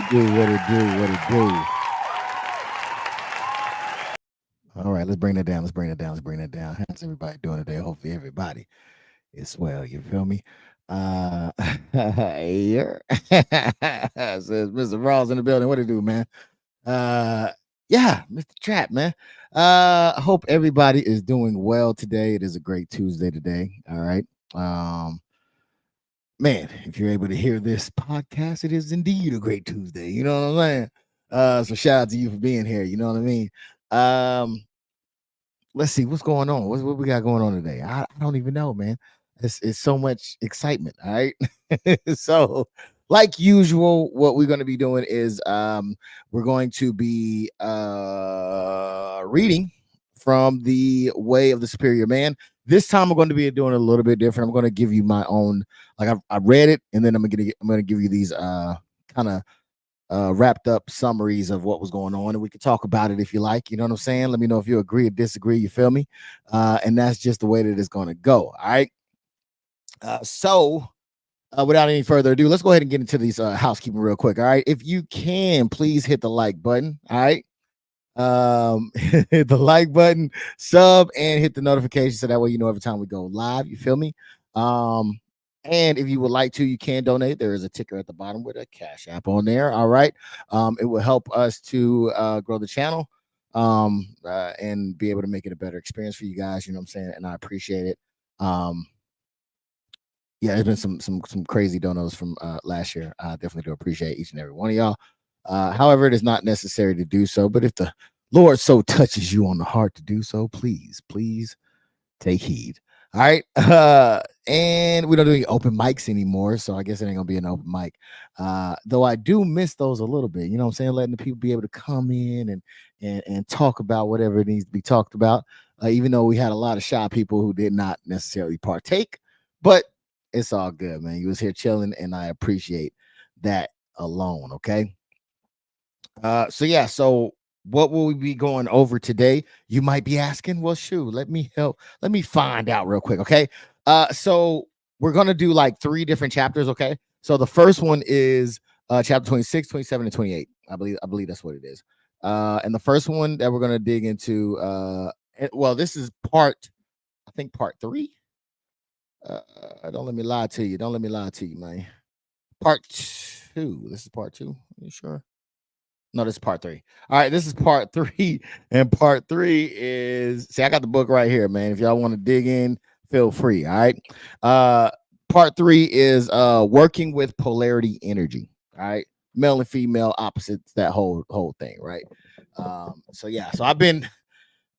do. All right, let's bring that down. How's everybody doing today? Hopefully everybody is well. You feel me? Here. Says Mr. Rawls in the building. What it do, man? Yeah, Mr. Trap, man. I hope everybody is doing well today. It is a great Tuesday today. All right. Man, if you're able to hear this podcast, it is indeed a great Tuesday. You know what I'm saying? So shout out to you for being here. You know what I mean? Let's see what's going on. What we got going on today? I don't even know, man. It's so much excitement. All right. So, like usual, what we're going to be doing is we're going to be reading from the Way of the Superior Man. This time we're going to be doing a little bit different. I'm going to give you my own, like I read it, and then I'm gonna give you these kind of wrapped up summaries of what was going on, and we could talk about it if you like. You know what I'm saying? Let me know if you agree or disagree. You feel me? And that's just the way that it's going to go. All right. So without any further ado, let's go ahead and get into these housekeeping real quick. All right. If you can, please hit the like button. All right. Hit the like button, sub, and hit the notification so that way you know every time we go live. You feel me? And if you would like to, you can donate. There is a ticker at the bottom with a Cash App on there. All right. It will help us to grow the channel and be able to make it a better experience for you guys. You know what I'm saying? And I appreciate it. Yeah, there's been some crazy donos from last year. I definitely do appreciate each and every one of y'all. However, it is not necessary to do so. But if the Lord so touches you on the heart to do so, please take heed. All right. And we don't do any open mics anymore, so I guess it ain't gonna be an open mic. Though I do miss those a little bit, you know what I'm saying? Letting the people be able to come in and talk about whatever it needs to be talked about. Even though we had a lot of shy people who did not necessarily partake, but it's all good, man. You was here chilling, and I appreciate that alone. Okay. So yeah, so what will we be going over today? You might be asking. Well, shoot, let me find out real quick. Okay. So we're gonna do like 3 different chapters. Okay. So the first one is chapter 26, 27, and 28. I believe that's what it is. And the first one that we're gonna dig into, well, this is part 3. Don't let me lie to you. Don't let me lie to you, man. Part 2. This is part 2. Are you sure? No, this is part 3. All right, this is part 3, and part 3 is, see, I got the book right here, man. If y'all want to dig in, feel free. All right. Part 3 is working with polarity energy. All right, male and female opposites, that whole thing, right? So yeah, so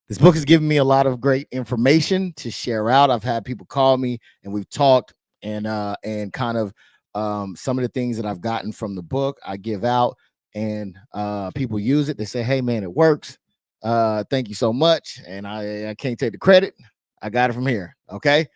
this book has given me a lot of great information to share out. I've had people call me and we've talked, and kind of some of the things that I've gotten from the book I give out, and people use it. They say, hey man, it works. Thank you so much. And I can't take the credit. I got it from here. Okay.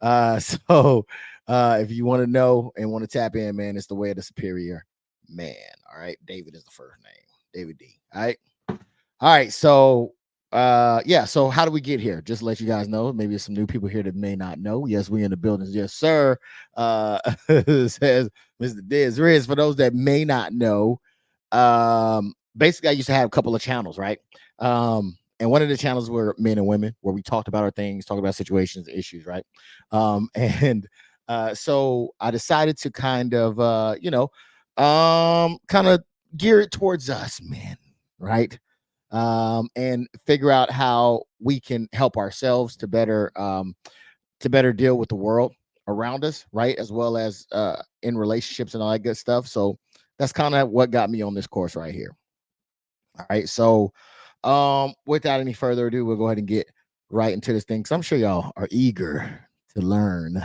So if you want to know and want to tap in, man, it's the Way of the Superior Man. All right. David is the first name. David D. All right. All right. So yeah, so how do we get here? Just to let you guys know, maybe there's some new people here that may not know. Yes, we in the building. Yes, sir. Says Mr. DisRiz. For those that may not know, basically I used to have a couple of channels, right? And one of the channels were men and women, where we talked about our things, talked about situations, issues, right? And so I decided to kind of kind of gear it towards us, men, right? And figure out how we can help ourselves to better deal with the world around us, right? As well as in relationships and all that good stuff. So that's kind of what got me on this course right here. All right. So without any further ado, we'll go ahead and get right into this thing, because I'm sure y'all are eager to learn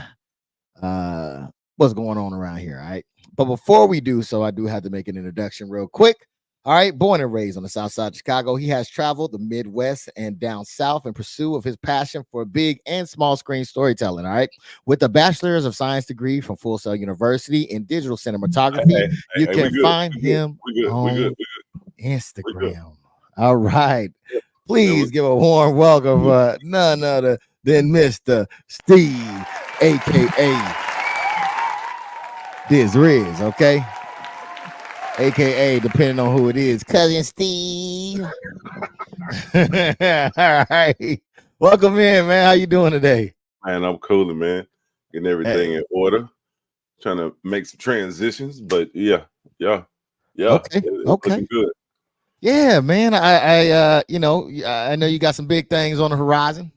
what's going on around here. All right. But before we do so, I do have to make an introduction real quick. All right, born and raised on the south side of Chicago, he has traveled the Midwest and down south in pursuit of his passion for big and small screen storytelling. All right, with a bachelor's of science degree from Full Sail University in digital cinematography, you can find him on Instagram. All right, please give a warm welcome, none other than Mr. Steve, aka DisRiz. Okay. aka depending on who it is, Cousin Steve. All right, welcome in, man. How you doing today? Man, I'm cooling, man. Getting everything in order. Trying to make some transitions, but yeah, Okay, it's okay. looking good. Yeah, man. I know you got some big things on the horizon.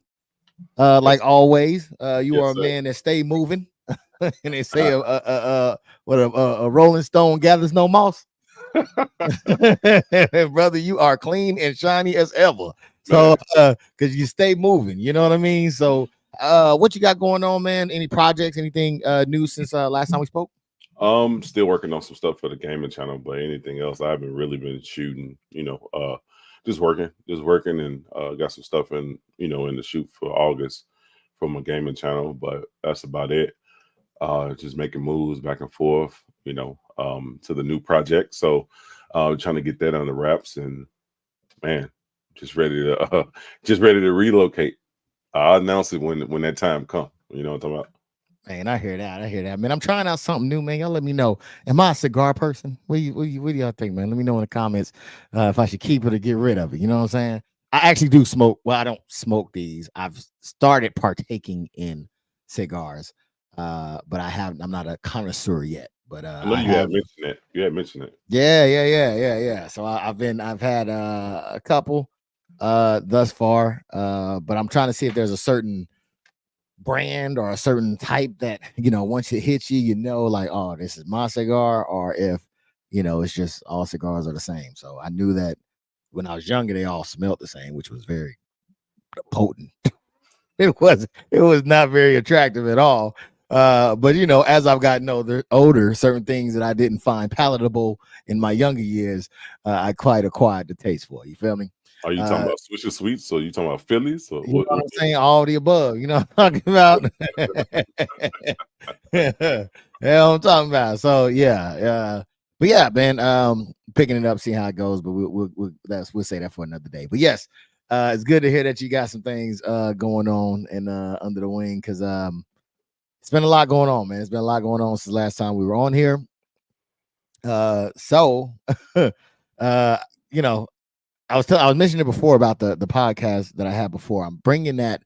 Like Yes, always, you yes, are a sir. man that stay moving, and they say a Rolling Stone gathers no moss. Brother, you are clean and shiny as ever. So, Man, because you stay moving, you know what I mean. So, what you got going on, man? Any projects, anything new since last time we spoke? still working on some stuff for the gaming channel, but anything else, I haven't really been shooting. Just working, and got some stuff in the shoot for August for my gaming channel, but that's about it. Just making moves back and forth, to the new project. So, trying to get that on the wraps, and man, just ready to just ready to relocate. I'll announce it when that time comes. You know what I'm talking about? Man, I hear that. I hear that, man. I'm trying out something new, man. Y'all let me know. Am I a cigar person? What do y'all think, man? Let me know in the comments if I should keep it or get rid of it. You know what I'm saying? I actually do smoke. Well, I don't smoke these. I've started partaking in cigars, but I'm not a connoisseur yet. But I know I you had have. mentioned that. You had mentioned it. Yeah. So I've had a couple thus far, but I'm trying to see if there's a certain brand or a certain type that once it hits you, like, oh, this is my cigar, or if it's just all cigars are the same. So I knew that when I was younger, they all smelled the same, which was very potent. It was not very attractive at all. But as I've gotten older, certain things that I didn't find palatable in my younger years, I quite acquired the taste for. You feel me? Are you talking about Swisher Sweets? Or you talking about Phillies? Or You know what what? I'm saying? All the above. You know what I'm talking about? Yeah, I'm talking about. So yeah, but yeah, man. Picking it up, see how it goes. But we'll say that for another day. But yes, it's good to hear that you got some things going on and under the wing, because it's been a lot going on, man. It's been a lot going on since last time we were on here. So you know, I was mentioning it before about the podcast that I had before. I'm bringing the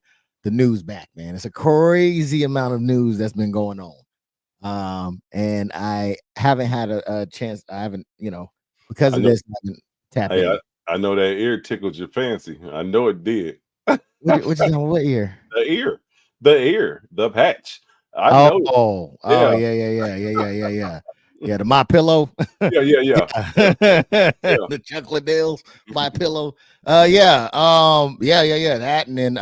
news back, man. It's a crazy amount of news that's been going on. And I haven't had a chance. I haven't, because I of know. this, I haven't tapped Hey, in. I know that ear tickled your fancy. I know it did. What you talking? What ear? The patch. I Oh, know. oh, Yeah, yeah. Yeah, the My Pillow. yeah. Yeah. The chocolate nails, My Pillow. Yeah. That, and then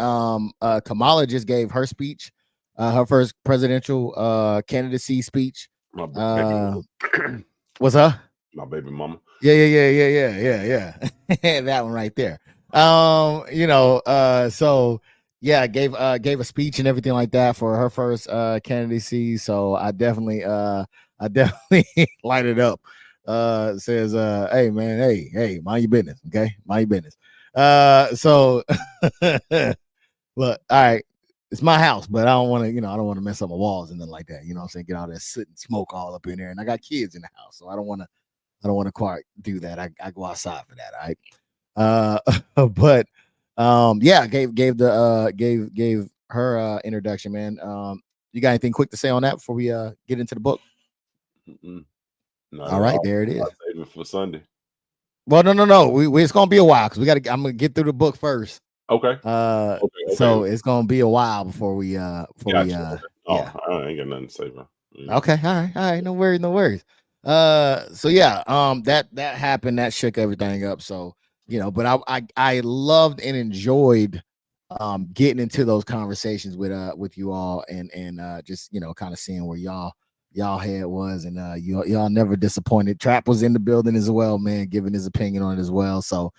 Kamala just gave her speech, her first presidential candidacy speech. My baby mama. What's her? My baby mama. Yeah. That one right there. So yeah, gave a speech and everything like that for her first candidacy. So I definitely light it up. Says hey man, hey, mind your business, okay? Mind your business. So look, all right, it's my house, but I don't want to, I don't want to mess up my walls and nothing like that. You know what I'm saying? Get all that soot and smoke all up in there. And I got kids in the house, so I don't want to quite do that. I go outside for that. All right. But yeah, gave her introduction, man. You got anything quick to say on that before we get into the book? Mm-mm, not All at right, all. there it I'll is. save it for Sunday. Well, no. It's gonna be a while because I'm gonna get through the book first. Okay. Okay. So it's gonna be a while before we Gotcha. Okay. Oh, yeah. I ain't got nothing to say, bro. Okay, all right, no worries. So yeah, that happened, that shook everything up. So but I loved and enjoyed getting into those conversations with you all, and just kind of seeing where y'all head was, and y'all never disappointed. Trap was in the building as well, man, giving his opinion on it as well. So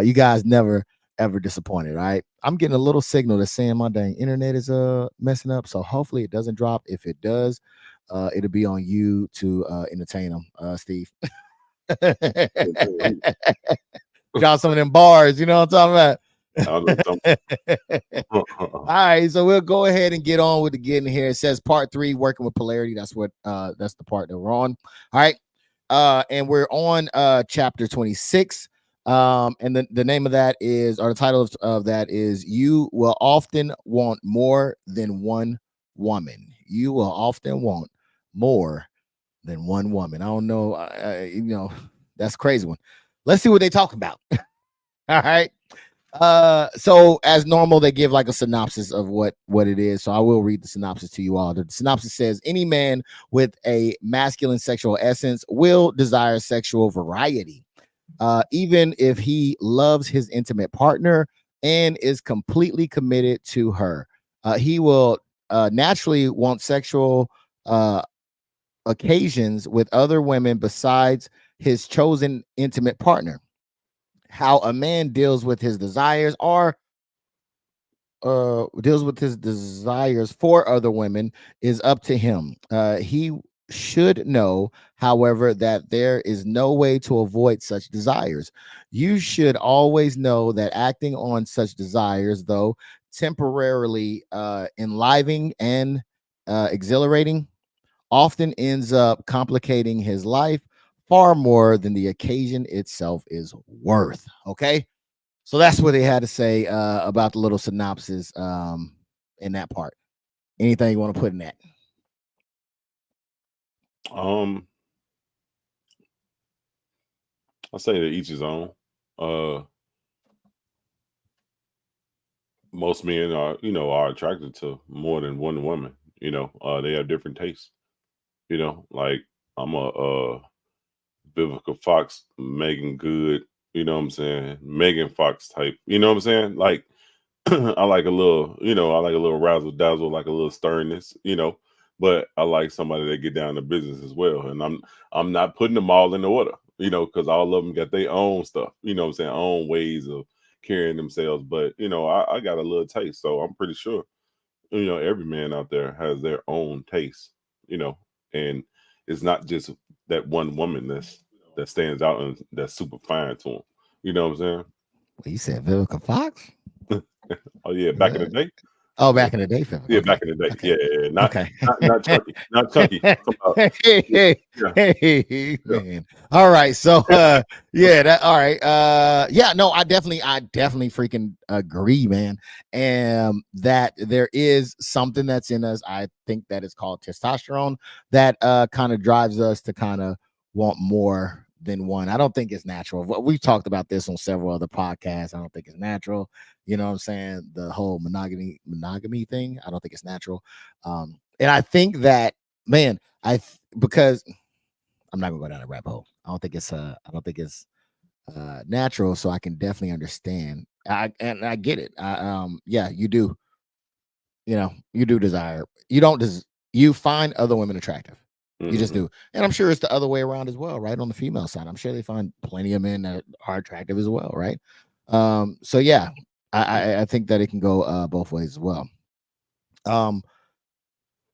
you guys never ever disappointed. All right, I'm getting a little signal that's saying my dang internet is messing up, so hopefully it doesn't drop. If it does, it'll be on you to entertain them, Steve. Drop some of them bars, you know what I'm talking about. I know All right, so we'll go ahead and get on with the getting here. It says part 3, working with Polarity. That's the part that we're on. All right. And we're on chapter 26. And the name of that is, or the title of that is, You Will Often Want More Than One Woman. You will often want more than one woman. I don't know. That's a crazy one. Let's see what they talk about. All right. So as normal, they give like a synopsis of what it is. So I will read the synopsis to you all. The synopsis says, any man with a masculine sexual essence will desire sexual variety, even if he loves his intimate partner and is completely committed to her. He will naturally want sexual occasions with other women besides his chosen intimate partner. How a man deals with his desires for other women is up to him. He should know, however, that there is no way to avoid such desires. You should always know that acting on such desires, though temporarily enlivening and exhilarating, often ends up complicating his life far more than the occasion itself is worth. Okay. So that's what they had to say about the little synopsis in that part. Anything you want to put in that? I say to each his own. Most men are attracted to more than one woman. They have different tastes. Like I'm a Vivica Fox, Megan Good. You know what I'm saying? Megan Fox type. You know what I'm saying? Like I like a little, I like a little razzle dazzle, like a little sternness. But I like somebody that get down to business as well. And I'm not putting them all in the order, because all of them got their own stuff. You know what I'm saying? Own ways of carrying themselves. But I got a little taste, so I'm pretty sure every man out there has their own taste. And it's not just that one woman that stands out and that's super fine to him. You know what I'm saying? Well, you said Vivica Fox? Oh yeah, back in the day. Oh, back in the day, Vivica. Yeah, Okay. back in the day. Okay. Yeah. Not Okay. not Chucky. Not Chucky. Hey, Yeah. man. All right. So yeah, that all right. Yeah, no, I definitely freaking agree, man. And that there is something that's in us. I think that it's called testosterone that kind of drives us to kind of want more than one. I don't think it's natural. We've talked about this on several other podcasts. I don't think it's natural. You know what I'm saying? The whole monogamy thing. I don't think it's natural. And I think that, man, because I'm not gonna go down a rabbit hole. I don't think it's natural. So I can definitely understand. I get it. Yeah, you do. You do desire. You don't you find other women attractive. You just Mhm. do. And I'm sure it's the other way around as well, right? On the female side. I'm sure they find plenty of men that are attractive as well, right? So yeah, I think that it can go both ways as well.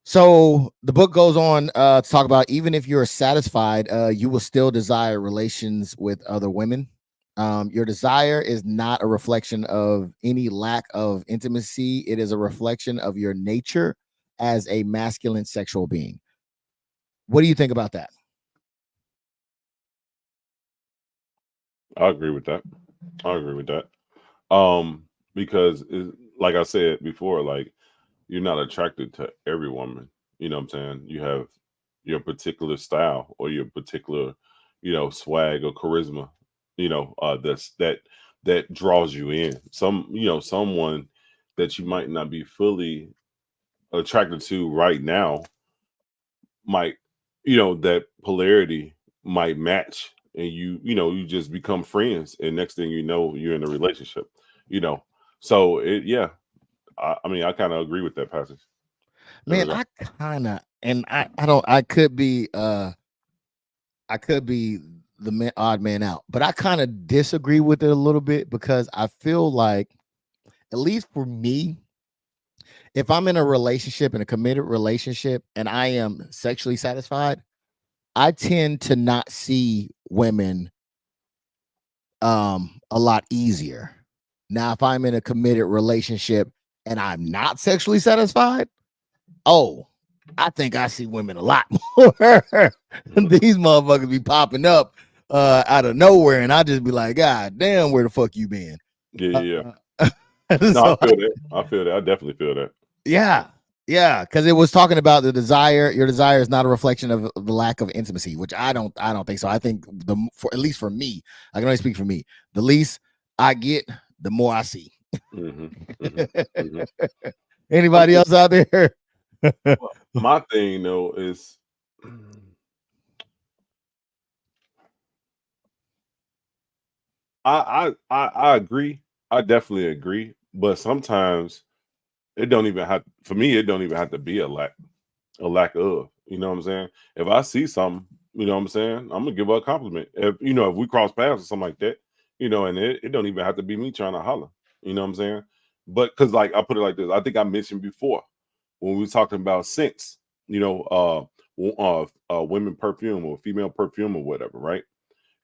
So the book goes on to talk about, even if you're satisfied, you will still desire relations with other women. Your desire is not a reflection of any lack of intimacy. It is a reflection of your nature as a masculine sexual being. What do you think about that? I agree with that. I agree with that. Because like I said before, like you're not attracted to every woman. You know what I'm saying? You have your particular style or your particular, swag or charisma, that draws you in. Someone that you might not be fully attracted to right now might, that polarity might match, and you just become friends, and next thing you know, you're in a relationship. You know, so yeah, I mean, I kind of agree with that passage. There we Man, go. I kind of, and I don't, I could be the odd man out, but I kind of disagree with it a little bit, because I feel like, at least for me, if I'm in a relationship, in a committed relationship, and I am sexually satisfied, I tend to not see women a lot easier. Now, if I'm in a committed relationship and I'm not sexually satisfied, oh, I think I see women a lot more. These motherfuckers be popping up out of nowhere, and I just be like, God damn, where the fuck you been? Yeah. No, So I feel that. I feel that. I definitely feel that. yeah, because it was talking about the desire. Your desire is not a reflection of the lack of intimacy, which I don't think so. I think at least for me, I can only speak for me. The least I get, the more I see. Anybody else out there? My thing though is I agree. I definitely agree. But sometimes it don't even have for me, it don't even have to be a lack of. You know what I'm saying? If I see something, you know what I'm saying, I'm gonna give her a compliment. If if we cross paths or something like that, and it don't even have to be me trying to holler. You know what I'm saying? But because like I put it like this, I think I mentioned before when we were talking about scents, women perfume or female perfume or whatever, right?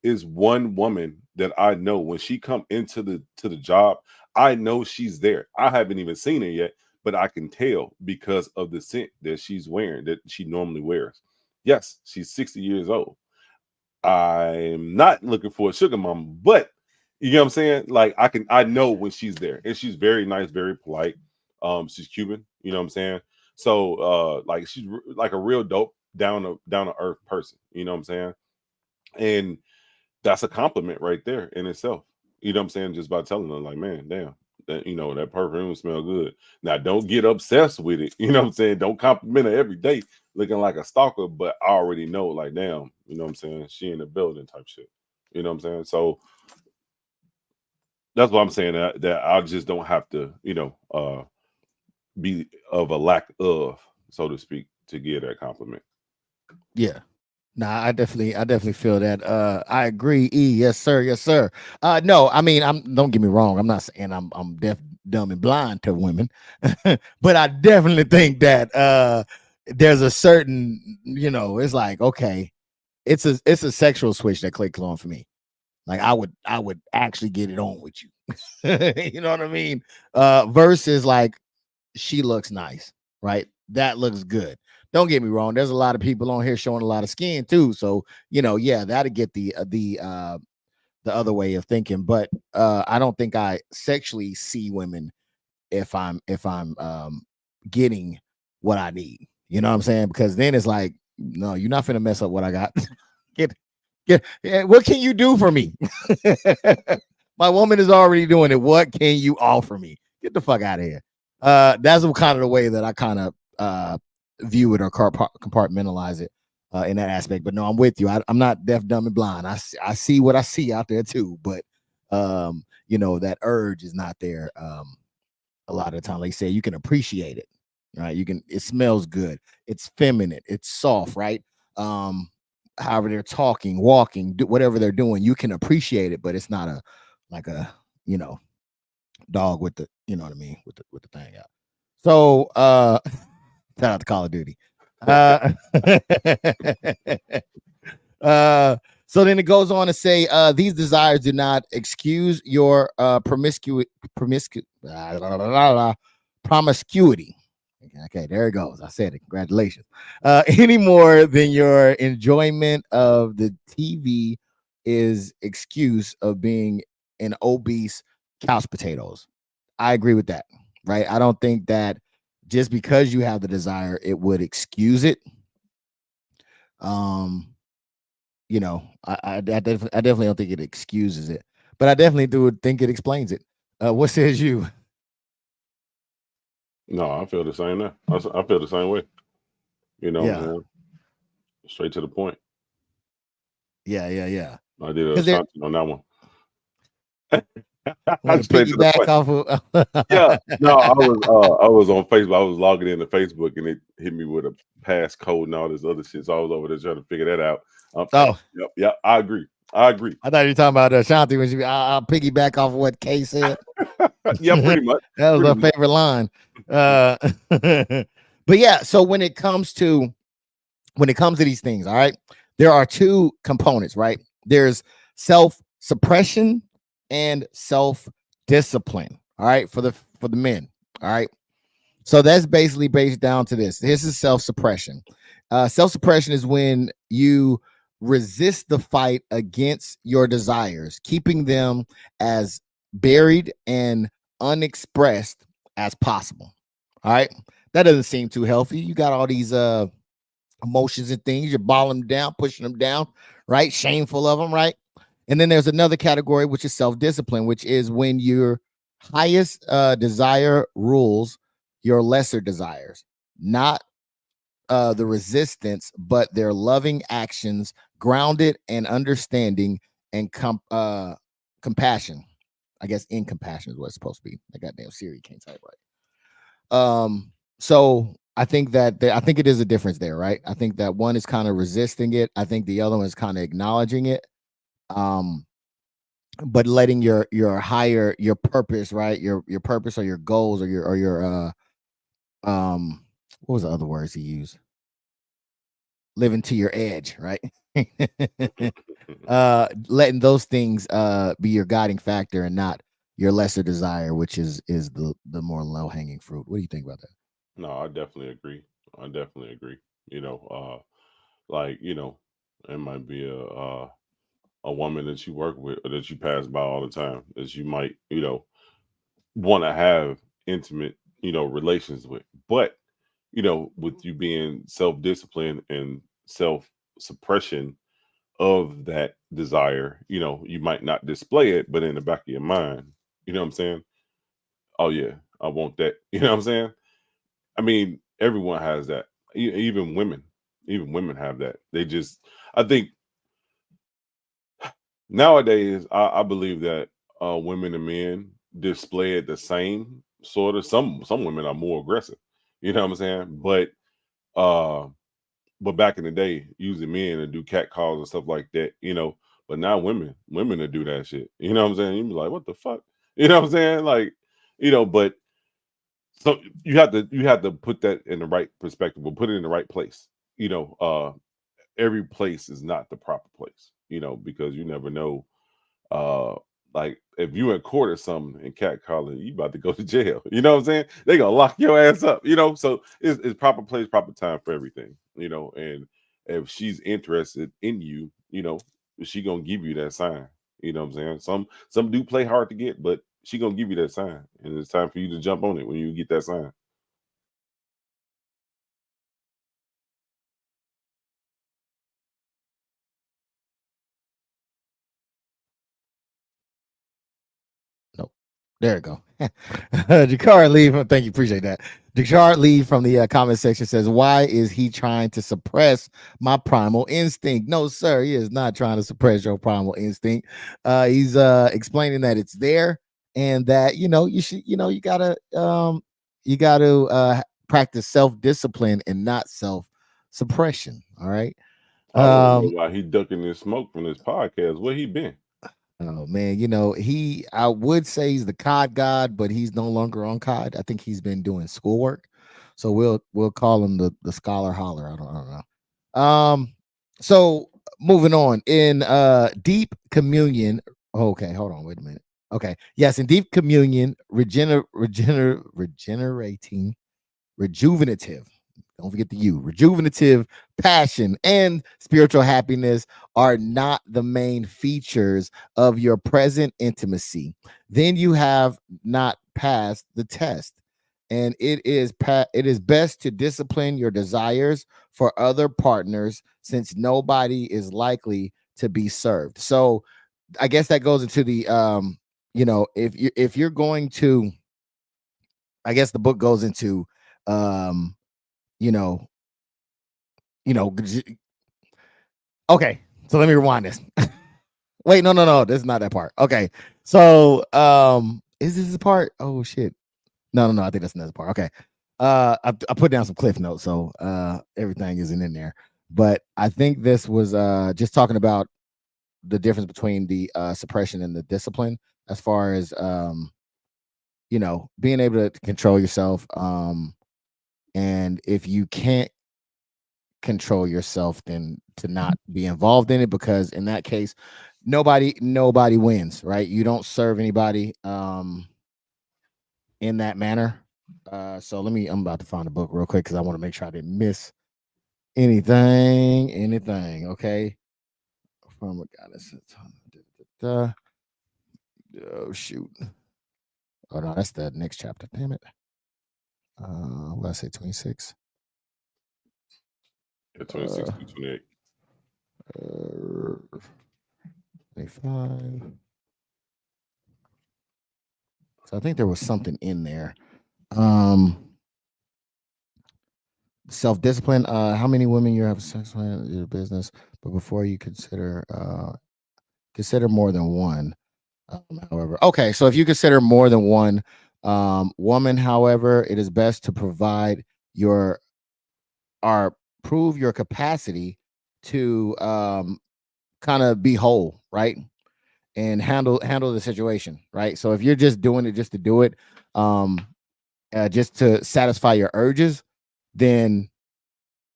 Is one woman that I know when she come into the job, I know she's there. I haven't even seen her yet, but I can tell because of the scent that she's wearing that she normally wears. Yes, she's 60 years old. I'm not looking for a sugar mama, but you know what I'm saying? Like I know when she's there, and she's very nice, very polite. She's Cuban, you know what I'm saying? So like she's like a real dope, down to earth person, you know what I'm saying? And that's a compliment right there in itself. You know what I'm saying? Just by telling them, like, man, damn, that perfume smell good. Now, don't get obsessed with it. You know what I'm saying? Don't compliment her every day looking like a stalker, but I already know, like, damn, you know what I'm saying? She in the building type shit. You know what I'm saying? So that's what I'm saying. That I just don't have to, be of a lack of, so to speak, to give that compliment. Yeah. Nah, I definitely feel that. I agree. E, yes, sir, yes, sir. No, I mean, don't get me wrong. I'm not saying I'm deaf, dumb, and blind to women, but I definitely think that there's a certain, it's like, okay, it's a sexual switch that clicks on for me. Like I would actually get it on with you. You know what I mean? Versus like she looks nice, right? That looks good. Don't get me wrong. There's a lot of people on here showing a lot of skin too. So, yeah, that'll get the other way of thinking. But I don't think I sexually see women if I'm getting what I need. You know what I'm saying? Because then it's like, no, you're not finna mess up what I got. get what can you do for me? My woman is already doing it. What can you offer me? Get the fuck out of here. That's kind of the way that I kind of view it or compartmentalize it in that aspect. But no, I'm with you. I'm not deaf, dumb, and blind. I see what I see out there too. But that urge is not there. A lot of the time, like you say, you can appreciate it, right? It smells good. It's feminine. It's soft, right? However they're talking, walking, whatever they're doing, you can appreciate it, but it's not like a dog with the, you know what I mean, with the thing out. So shout out to Call of Duty. So then it goes on to say these desires do not excuse your promiscuity. Okay, there it goes. I said it. Congratulations. Any more than your enjoyment of the TV is excuse of being an obese couch potatoes. I agree with that. Right. I don't think that just because you have the desire, it would excuse it. I definitely don't think it excuses it, but I definitely do think it explains it. What says you? No, I feel the same now. I feel the same way. You know what I'm Yeah, saying? Straight to the point. yeah. I did a Because they're Ashanti on that one. want to Straight to the piggyback point. off of. Yeah. No, I was on Facebook. I was logging into Facebook and it hit me with a passcode and all this other shit. So I was over there trying to figure that out. Oh, Yep. I agree. I agree. I thought you were talking about Ashanti when I'll piggyback off of what Kay said. Yeah, pretty much. That was Pretty her much. favorite line. But yeah, so when it comes to these things, all right, there are two components, right? There's self-suppression and self-discipline. All right, for the men. All right. So that's basically based down to this. This is self-suppression. Self-suppression is when you resist the fight against your desires, keeping them as buried and unexpressed as possible. All right. That doesn't seem too healthy. You got all these emotions and things, you're balling them down, pushing them down, right? Shameful of them, right? And then there's another category, which is self-discipline, which is when your highest desire rules your lesser desires, not the resistance, but their loving actions, grounded and understanding and compassion. I guess in compassion is what it's supposed to be. That goddamn Siri can't type right. So I think that I think it is a difference there, right? I think that one is kind of resisting it. I think the other one is kind of acknowledging it. Um, but letting your higher your purpose, right? Your purpose or your goals or your what was the other words he used? Living to your edge, right? Letting those things be your guiding factor and not your lesser desire, which is the more low hanging fruit. What do you think about that? No, I definitely agree. I definitely agree. You know, like it might be a woman that you work with or that you pass by all the time that you might want to have intimate relations with, but with you being self-discipline and self-suppression of that desire, you might not display it, but in the back of your mind, you know what I'm saying? Oh yeah, I want that. You know what I'm saying? I mean, everyone has that. Even women, have that. They just, I think nowadays, I believe that women and men display it the same sort of. Some women are more aggressive. You know what I'm saying? Uh, but back in the day, usually men to do cat calls and stuff like that. But now women to do that shit. You know what I'm saying? You be like, what the fuck? You know what I'm saying? Like, but so you have to put that in the right perspective, or put it in the right place. You know, every place is not the proper place. Because you never know. uh like if you in court or something and cat calling, you about to go to jail. You know what I'm saying? They gonna lock your ass up. So it's proper place, proper time for everything. And if she's interested in you, she gonna give you that sign. You know what I'm saying? Some do play hard to get, but she gonna give you that sign, and it's time for you to jump on it when you get that sign. Nope. There we go. Jakar Lee thank you, appreciate that. Jakar Lee from the comment section says, "Why is he trying to suppress my primal instinct?" No, sir, he is not trying to suppress your primal instinct. He's explaining that it's there and that you should you gotta practice self discipline and not self suppression. All right. I want to know Um, why he ducking this smoke from this podcast. Where he been? Oh man, I would say he's the COD god, but he's no longer on COD. I think he's been doing schoolwork. So we'll call him the scholar holler. I don't know. So moving on in deep communion. Okay, hold on, wait a minute. Okay. Yes, in deep communion, regenerating rejuvenative. Don't forget the U. Rejuvenative passion and spiritual happiness are not the main features of your present intimacy. Then you have not passed the test. And it is best to discipline your desires for other partners since nobody is likely to be served. So I guess that goes into the if you're going to, I guess the book goes into um you know, okay. So let me rewind this. Wait, no, this is not that part. Okay. So is this the part? Oh shit. No, I think that's another part. Okay. I put down some cliff notes, so everything isn't in there. But I think this was just talking about the difference between the suppression and the discipline as far as being able to control yourself. And if you can't control yourself than to not be involved in it, because in that case nobody wins, right? You don't serve anybody in that manner. So I'm about to find the book real quick because I want to make sure I didn't miss anything. Okay. From a goddess. Oh shoot. Oh no, that's the next chapter. Damn it. What did I say? 26. Yeah, 26 to 28. 25. So I think there was something in there. Self-discipline. How many women you have sex with in your business, but before you consider more than one. However, okay, so if you consider more than one woman, however, it is best to provide your or prove your capacity to kind of be whole, right? And handle the situation, right? So if you're just doing it just to do it, just to satisfy your urges, then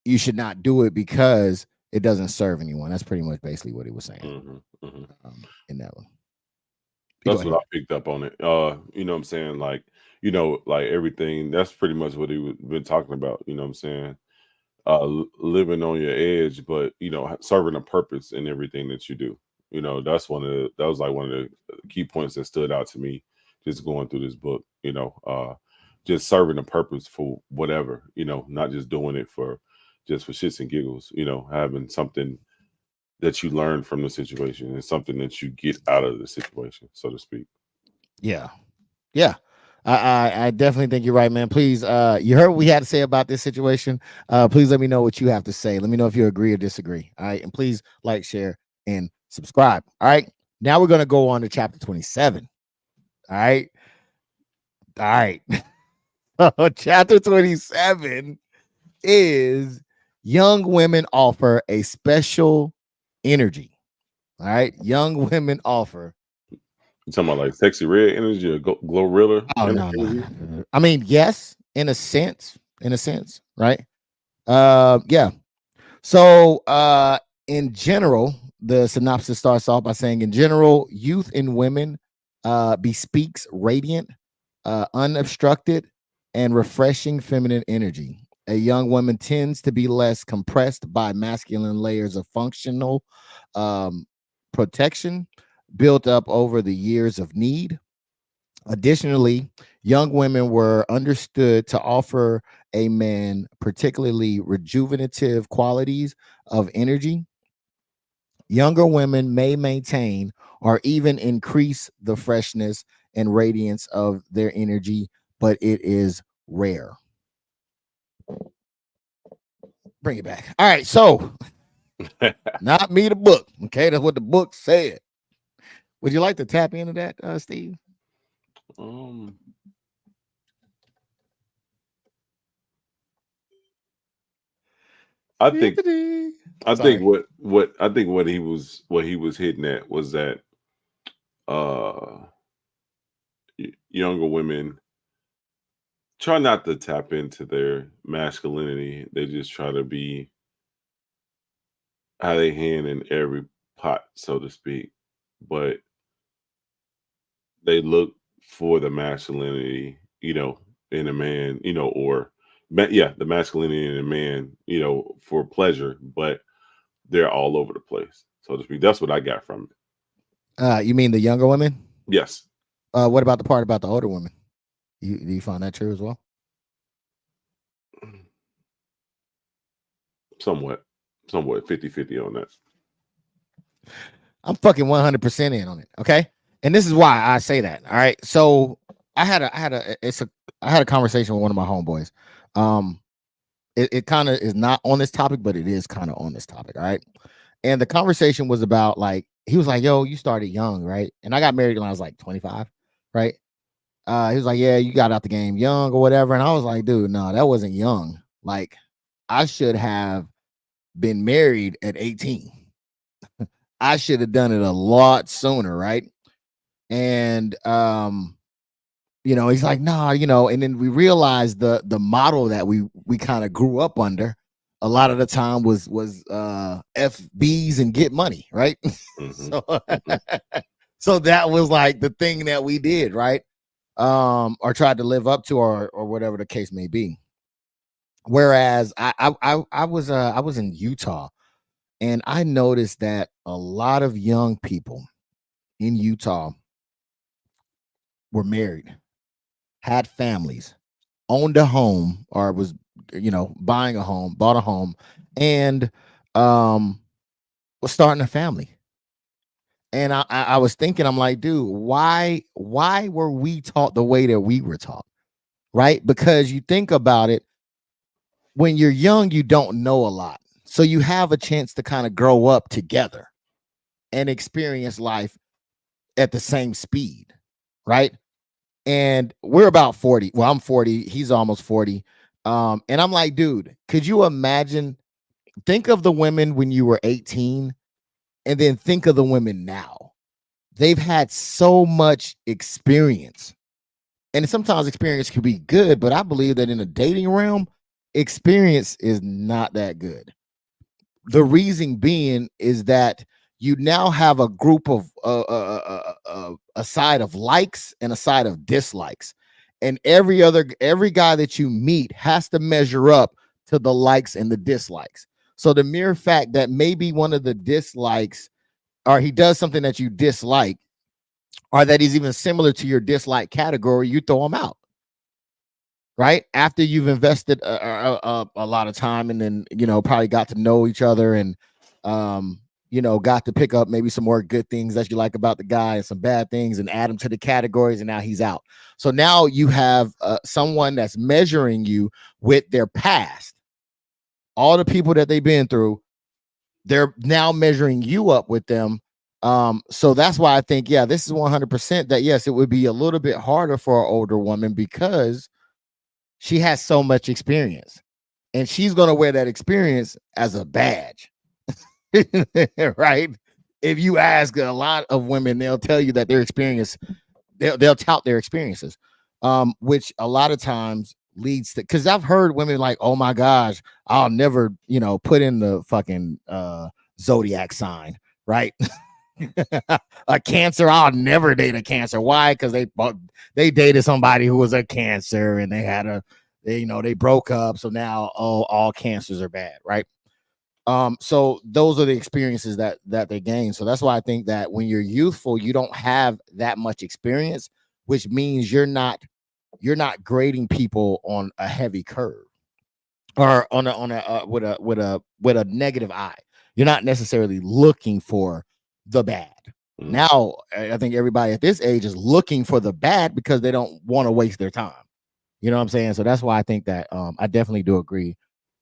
you should not do it because it doesn't serve anyone. That's pretty much basically what he was saying in that one. That's what I picked up on it. You know what I'm saying? Like, like everything, that's pretty much what he been talking about. You know what I'm saying? Living on your edge, but serving a purpose in everything that you do. That was like one of the key points that stood out to me just going through this book. Just serving a purpose for whatever. Not just doing it for shits and giggles. Having something that you learn from the situation and something that you get out of the situation, so to speak. Yeah. I definitely think you're right, man. Please, you heard what we had to say about this situation. Please let me know what you have to say. Let me know if you agree or disagree. All right. And please like, share, and subscribe. All right. Now we're gonna go on to chapter 27. All right. Chapter 27 is young women offer a special energy. All right. Young women offer. You talking about like sexy red energy or Glorilla? Oh no. I mean, yes, in a sense, right? Yeah. So, in general, the synopsis starts off by saying, in general, youth in women bespeaks radiant, unobstructed, and refreshing feminine energy. A young woman tends to be less compressed by masculine layers of functional protection built up over the years of need. Additionally, young women were understood to offer a man particularly rejuvenative qualities of energy. Younger women may maintain or even increase the freshness and radiance of their energy, but it is rare. Bring it back. All right, so not me, the book. Okay, that's what the book said. Would you like to tap into that, Steve? I think what he was hitting at was that younger women try not to tap into their masculinity. They just try to be how they hand in every pot, so to speak. But they look for the masculinity, in a man, or the masculinity in a man, for pleasure, but they're all over the place, so to speak. That's what I got from it. You mean the younger women? Yes. What about the part about the older women? Do you find that true as well? Somewhat 50-50 on that. I'm fucking 100% in on it. Okay. And this is why I say that. All right. So I had a conversation with one of my homeboys. It kind of is not on this topic, but it is kind of on this topic. All right. And the conversation was about, like, he was like, yo, you started young, right? And I got married when I was like 25, right? He was like, yeah, you got out the game young or whatever. And I was like, dude, no, that wasn't young. Like, I should have been married at 18. I should have done it a lot sooner, right? And he's like, nah, and then we realized the model that we kind of grew up under a lot of the time was FBs and get money, right? So that was like the thing that we did, right? or tried to live up to, or whatever the case may be. Whereas I was in Utah, and I noticed that a lot of young people in Utah were married, had families, owned a home, or was, buying a home, bought a home, and um was starting a family. And I was thinking, I'm like, dude, why were we taught the way that we were taught? Right? Because you think about it, when you're young, you don't know a lot. So you have a chance to kind of grow up together and experience life at the same speed, right? And we're about 40. Well, I'm 40, he's almost 40. And I'm like, dude, could you imagine? Think of the women when you were 18, and then think of the women now. They've had so much experience. And sometimes experience can be good, but I believe that in the dating realm, experience is not that good. The reason being is that you now have a group of a side of likes and a side of dislikes, and every guy that you meet has to measure up to the likes and the dislikes. So the mere fact that maybe one of the dislikes, or he does something that you dislike, or that he's even similar to your dislike category, you throw him out, right? After you've invested a lot of time, and then, probably got to know each other, and got to pick up maybe some more good things that you like about the guy and some bad things, and add them to the categories, and now he's out. So now you have someone that's measuring you with their past, all the people that they've been through. They're now measuring you up with them. So that's why I think, yeah, this is 100% that yes, it would be a little bit harder for an older woman, because she has so much experience, and she's going to wear that experience as a badge. Right? If you ask a lot of women, they'll tell you that their experience, they'll tout their experiences, which a lot of times leads to, because I've heard women like, oh my gosh, I'll never, put in the fucking zodiac sign, right? A Cancer, I'll never date a Cancer. Why? Because they dated somebody who was a Cancer, and they broke up. So now, all Cancers are bad, right? So those are the experiences that they gain. So that's why I think that when you're youthful, you don't have that much experience, which means you're not grading people on a heavy curve, or with a negative eye. You're not necessarily looking for the bad. Now, I think everybody at this age is looking for the bad because they don't want to waste their time. You know what I'm saying? So that's why I think that I definitely do agree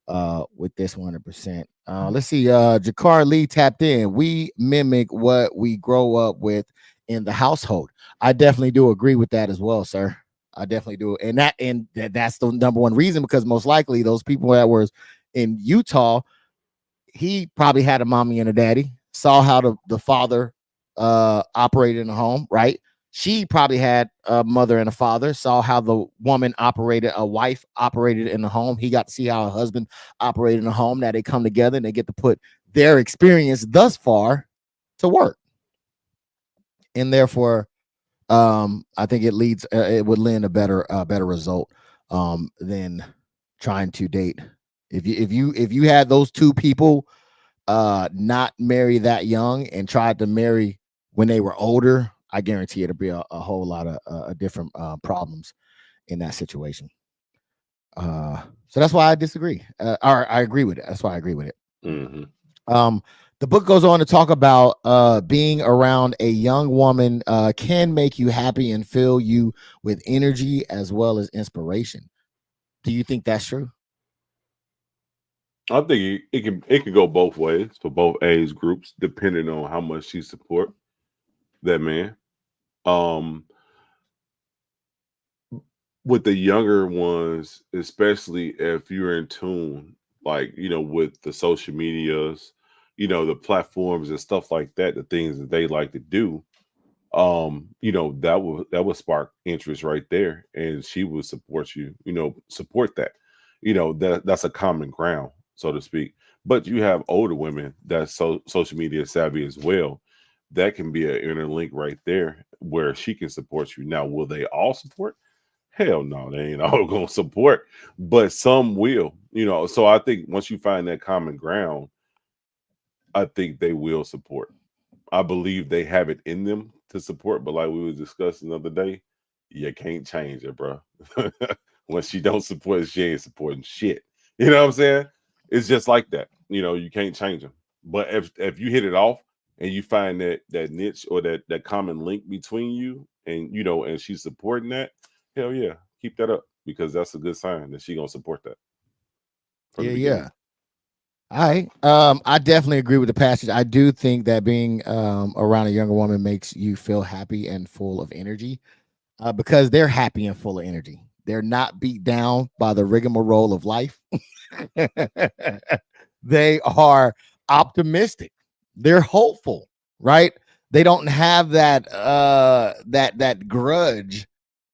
with this 100%. Let's see. Jakar Lee tapped in. We mimic what we grow up with in the household. I definitely do agree with that as well, sir. I definitely do. That's the number one reason, because most likely those people that were in Utah, he probably had a mommy and a daddy, saw how the father operated in the home, right? She probably had a mother and a father, saw how the woman operated, a wife operated in the home. He got to see how a husband operated in the home. Now they come together and they get to put their experience thus far to work. And therefore, I think it would lend a better result than trying to date. If you had those two people not marry that young and tried to marry when they were older, I guarantee it'll be a whole lot of different problems in that situation. So that's why I disagree. Or I agree with it. That's why I agree with it. Mm-hmm. The book goes on to talk about being around a young woman can make you happy and fill you with energy as well as inspiration. Do you think that's true? I think it can go both ways for both age groups, depending on how much she support that man. Um, with the younger ones, especially if you're in tune, like with the social medias, the platforms and stuff like that, the things that they like to do, that will spark interest right there, and she will support you, support that, that's a common ground, so to speak. But you have older women that's social media savvy as well. That can be an interlink right there, where she can support you. Now, will they all support? Hell no, they ain't all gonna support, but some will, So I think once you find that common ground, I think they will support. I believe they have it in them to support, but like we were discussing the other day, you can't change it, bro. When she don't support, she ain't supporting shit. You know what I'm saying? It's just like that. You can't change them. But if you hit it off and you find that niche or that common link between you and and she's supporting that, hell yeah, keep that up because that's a good sign that she gonna support that from the beginning. Yeah. I definitely agree with the passage. I do think that being around a younger woman makes you feel happy and full of energy, because they're happy and full of energy. They're not beat down by the rigmarole of life. They are optimistic. They're hopeful, right? They don't have that grudge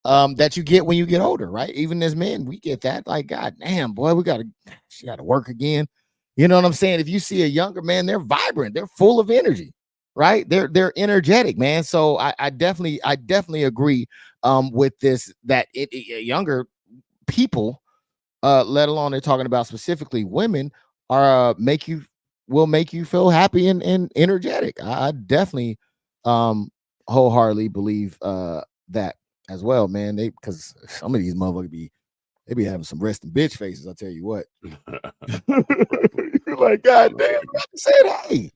that you get when you get older, right? Even as men, we get that. Like, God damn, boy, she gotta work again. You know what I'm saying? If you see a younger man, they're vibrant, they're full of energy, right? They're energetic, man. So I definitely agree with this that younger people, let alone they're talking about specifically women, are will make you feel happy and energetic. I definitely wholeheartedly believe that as well, man. Because some of these motherfuckers they be having some resting bitch faces, I'll tell you what. You're like, God damn, I said hey.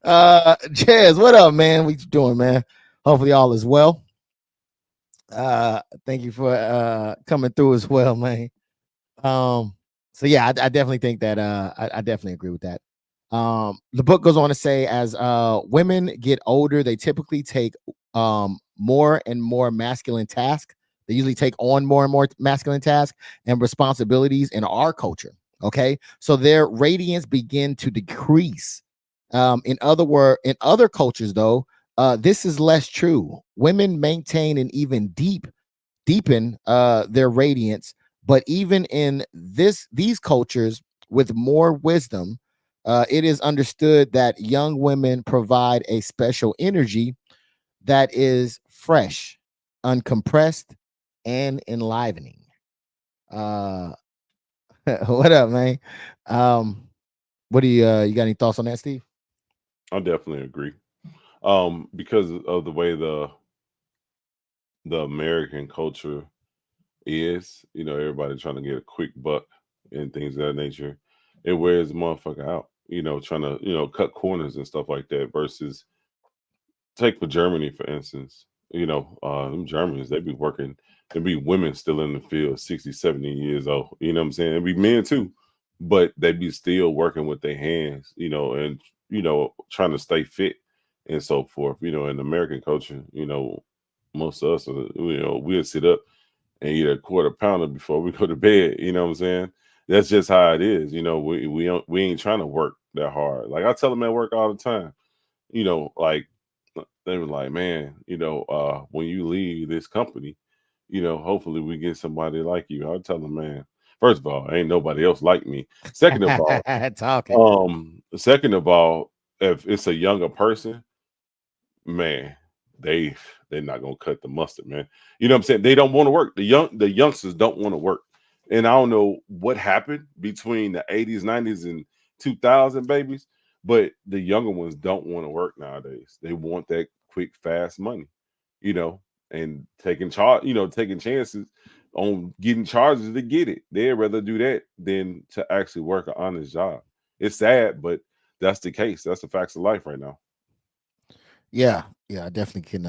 Chaz, what up, man? What you doing, man? Hopefully all is well. Thank you for coming through as well, man. So yeah, I definitely think that I definitely agree with that. The book goes on to say, as women get older, they typically take more and more masculine tasks. They usually take on more and more masculine tasks and responsibilities in our culture. Okay, so their radiance begin to decrease. In other cultures, though, this is less true. Women maintain and even deepen their radiance, but even in these cultures with more wisdom, it is understood that young women provide a special energy that is fresh, uncompressed, and enlivening. uh what up, man? um what do you got any thoughts on that, Steve? I definitely agree. Because of the way the American culture is, everybody trying to get a quick buck and things of that nature. It wears the motherfucker out, trying to, cut corners and stuff like that versus take for Germany, for instance. Them Germans, they be working, there be women still in the field, 60, 70 years old. You know what I'm saying? There be men too, but they be still working with their hands, and, trying to stay fit and so forth. In American culture, most of us, we'll sit up and eat a quarter pounder before we go to bed. You know what I'm saying? That's just how it is. We ain't trying to work that hard. Like I tell them at work all the time. Like they were like, man, when you leave this company, hopefully we get somebody like you. I tell them, man, first of all, ain't nobody else like me. Talking. Second of all, if it's a younger person, man, they're not gonna cut the mustard, man. You know what I'm saying? They don't want to work. The youngsters don't want to work. And I don't know what happened between the 80s, 90s, and 2000 babies, but the younger ones don't want to work nowadays. They want that quick, fast money, you know, and taking chances on getting charges to get it. They'd rather do that than to actually work an honest job. It's sad, but that's the case. That's the facts of life right now. Yeah, I definitely can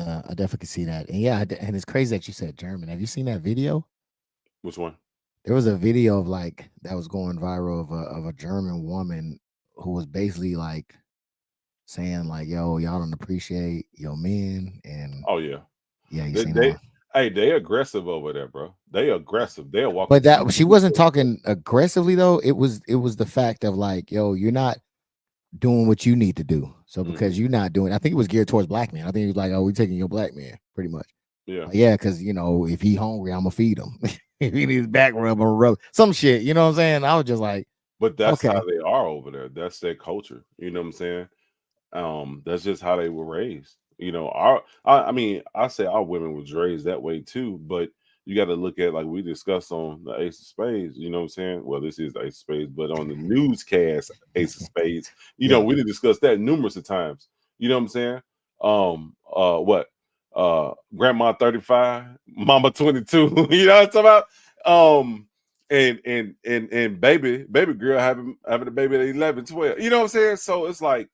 see that. And yeah, and it's crazy that you said German. Have you seen that video? Which one? There was a video of like that was going viral of a German woman who was basically like saying like, "Yo, y'all don't appreciate your men," and Oh yeah. yeah, you They, seen that they one. hey, they aggressive over there, bro. They aggressive. They'll walk But up to that you. she wasn't talking aggressively though. It was the fact of like, "Yo, you're not doing what you need to do." So Mhm. because you're not doing, I think it was geared towards black men. I think it was like, "Oh, we taking your black man," pretty much. Yeah. Yeah, because if he hungry, I'm gonna feed him. If he needs back rub, I'm gonna rub some shit. You know what I'm saying? I was just like, But that's how okay, they are over there. That's their culture. You know what I'm saying? That's just how they were raised. You know, I mean, I say our women was raised that way too, but you got to look at like we discussed on the Ace of Spades. You know what I'm saying? Well, this is the Ace of Spades, but on the newscast Ace of Spades, you know, Yeah. we did discuss that numerous of times. You know what I'm saying? What? Grandma 35, Mama 22. You know what I'm talking about? And baby girl having a baby at 11, 12. You know what I'm saying? So it's like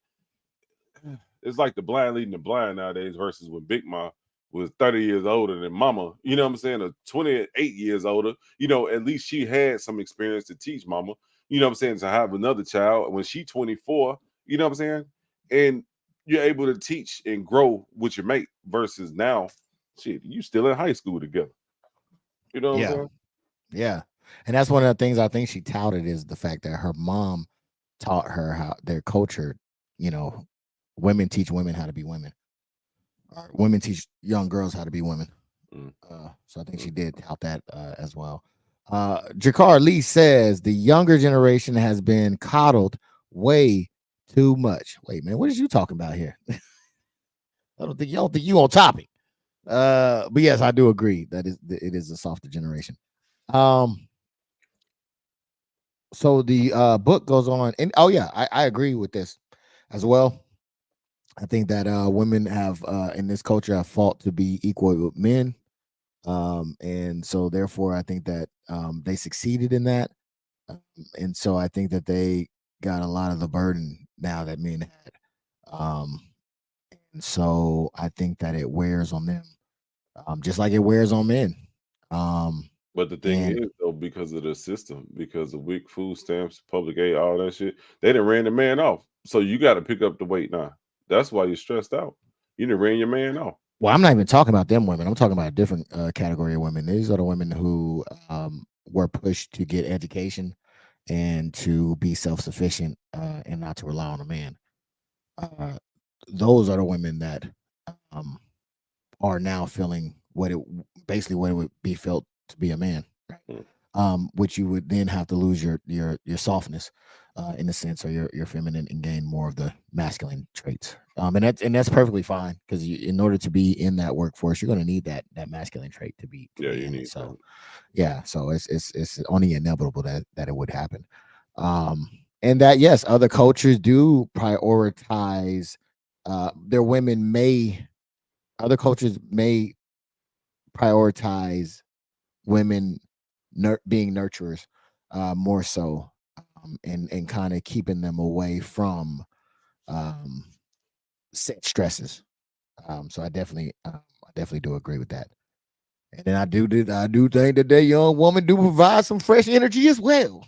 the blind leading the blind nowadays versus when Big Ma was 30 years older than Mama, you know what I'm saying, or 28 years older. You know, at least she had some experience to teach Mama, you know what I'm saying, to have another child when she 24, you know what I'm saying? And you're able to teach and grow with your mate versus now, shit, you still in high school together. You know what I'm Yeah. saying? Yeah. And that's one of the things I think she touted is the fact that her mom taught her how their culture, you know, women teach women how to be women. Or women teach young girls how to be women. Mm, So I think mm. she did tout that as well. Jakar Lee says the younger generation has been coddled way too much. Wait, man, what is you talking about here? I don't think you on topic. But yes, I do agree that it is a softer generation. Um, so the book goes on, and oh yeah, I agree with this as well. I think that women have in this culture have fought to be equal with men. And so therefore I think that they succeeded in that. Um, and so I think that they got a lot of the burden now that men had. Um, and so I think that it wears on them, just like it wears on men. Um, But the thing and is, though, because of the system, because of weak food stamps, public aid, all that shit, they done ran the man off. So you got to pick up the weight now. That's why you're stressed out. You done ran your man off. well, I'm not even talking about them women. I'm talking about a different category of women. These are the women who were pushed to get education and to be self sufficient and not to rely on a man. Uh, those are the women that um, are now feeling basically what it would be felt to be a man, right? Mm, Which you would then have to lose your softness, in a sense, or your feminine, and gain more of the masculine traits. And that's perfectly fine because in order to be in that workforce, you're going to need that masculine trait to be yeah, you in it. need that. So yeah, so it's only inevitable that it would happen. And that yes, other cultures do prioritize their women may other cultures may prioritize women being nurturers more so, and kind of keeping them away from um, set stresses. So I definitely do agree with that. And then I do think that young woman do provide some fresh energy as well.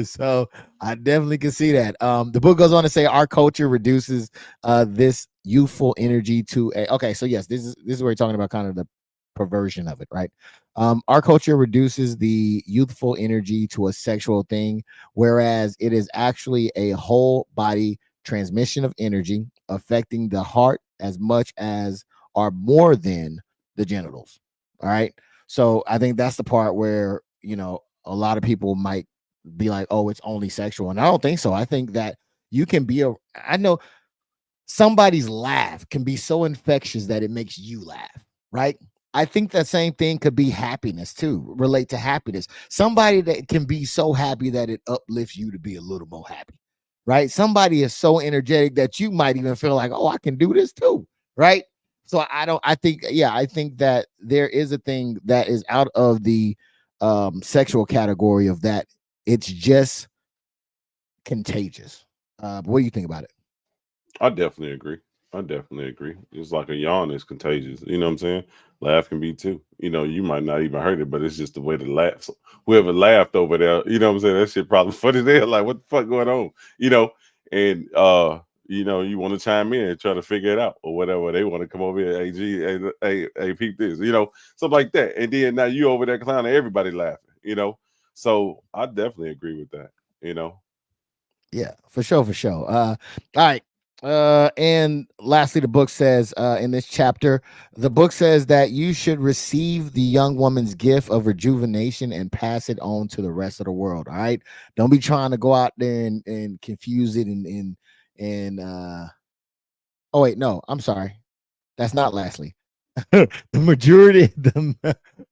So I definitely can see that. The book goes on to say our culture reduces this youthful energy to a okay. So yes, this is where you're talking about kind of the perversion of it, right? Our culture reduces the youthful energy to a sexual thing, whereas it is actually a whole body transmission of energy affecting the heart as much as or more than the genitals. All right. So I think that's the part where, a lot of people might be like, oh, it's only sexual. And I don't think so. I think that you can I know somebody's laugh can be so infectious that it makes you laugh, right? I think that same thing could be happiness too, relate to happiness. Somebody that can be so happy that it uplifts you to be a little more happy, right? Somebody is so energetic that you might even feel like, oh, I can do this too, right? So I think that there is a thing that is out of the sexual category of that. It's just contagious. But what do you think about it? I definitely agree. I definitely agree. It's like a yawn is contagious. You know what I'm saying? Laugh can be too. You know, you might not even heard it, but it's just the way the laughs. Whoever laughed over there, you know what I'm saying? That shit probably funny there. Like, what the fuck going on? You know, and you want to chime in and try to figure it out or whatever. They want to come over here, AG, hey, peep this, something like that. And then now you over there clowning, everybody laughing. So I definitely agree with that. Yeah, for sure, for sure. All right. And lastly, the book says in this chapter, the book says that you should receive the young woman's gift of rejuvenation and pass it on to the rest of the world. All right. Don't be trying to go out there and confuse it and Oh wait, no, I'm sorry. That's not lastly. The majority,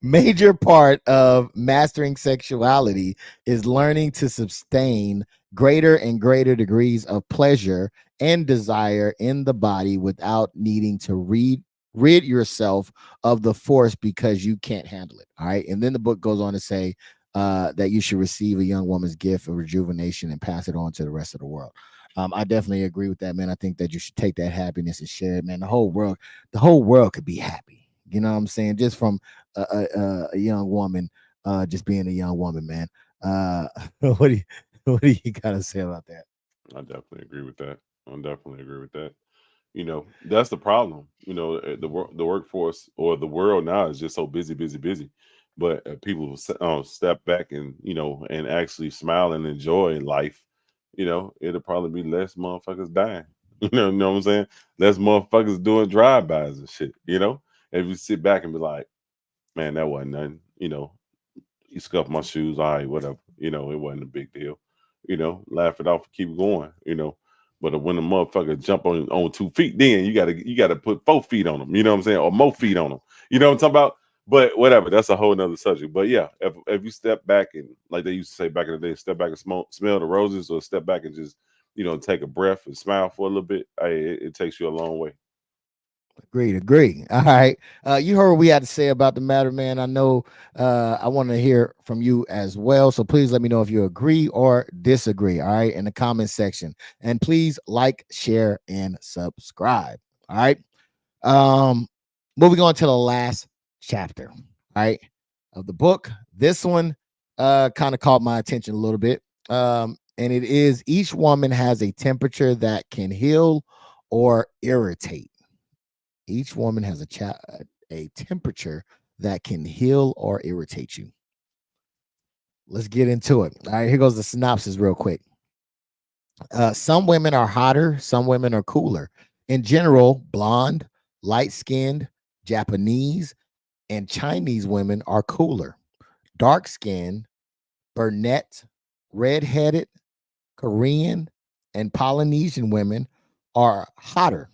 major part of mastering sexuality is learning to sustain greater and greater degrees of pleasure and desire in the body without needing to rid yourself of the force because you can't handle it. All right. And then the book goes on to say that you should receive a young woman's gift of rejuvenation and pass it on to the rest of the world. I definitely agree with that, man. I think that you should take that happiness and share it, man. The whole world could be happy. You know what I'm saying? Just from a young woman, just being a young woman, man. Uh, what do you what do you gotta say about that? I definitely agree with that. I definitely agree with that. That's the problem. The workforce or the world now is just so busy, busy, busy. But people will step back and and actually smile and enjoy life. It'll probably be less motherfuckers dying. Know what I'm saying? Less motherfuckers doing drive-bys and shit. If you sit back and be like, man, that wasn't nothing. You scuff my shoes, all right, whatever. It wasn't a big deal. Laugh it off and keep going. But when a motherfucker jump on 2 feet, then you gotta put 4 feet on them. You know what I'm saying, or more feet on them. You know what I'm talking about? But whatever, that's a whole nother subject. But yeah, if you step back and like they used to say back in the day, step back and smell the roses, or step back and just take a breath and smile for a little bit. Hey, it takes you a long way. Agreed, agree. All right. You heard what we had to say about the matter, man. I know I want to hear from you as well. So please let me know if you agree or disagree. All right. In the comment section. And please like, share, and subscribe. All right. Um, moving on to the last chapter, all right, of the book. This one kind of caught my attention a little bit. And it is each woman has a temperature that can heal or irritate. Each woman has a temperature that can heal or irritate you. Let's get into it. All right, here goes the synopsis real quick. Some women are hotter, some women are cooler. In general, blonde, light skinned, Japanese, and Chinese women are cooler. Dark skinned, brunette, red-headed, Korean, and Polynesian women are hotter.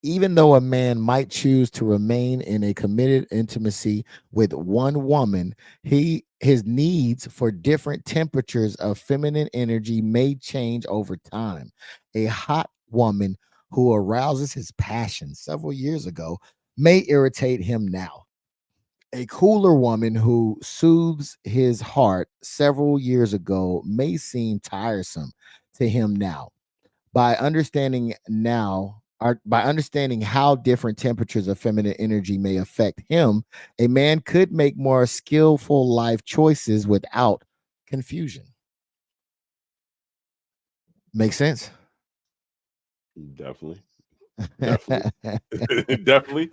Even though a man might choose to remain in a committed intimacy with one woman, his needs for different temperatures of feminine energy may change over time. A hot woman who arouses his passion several years ago may irritate him now. A cooler woman who soothes his heart several years ago may seem tiresome to him now. By understanding how different temperatures of feminine energy may affect him, a man could make more skillful life choices without confusion. Make sense? Definitely. Definitely. Definitely.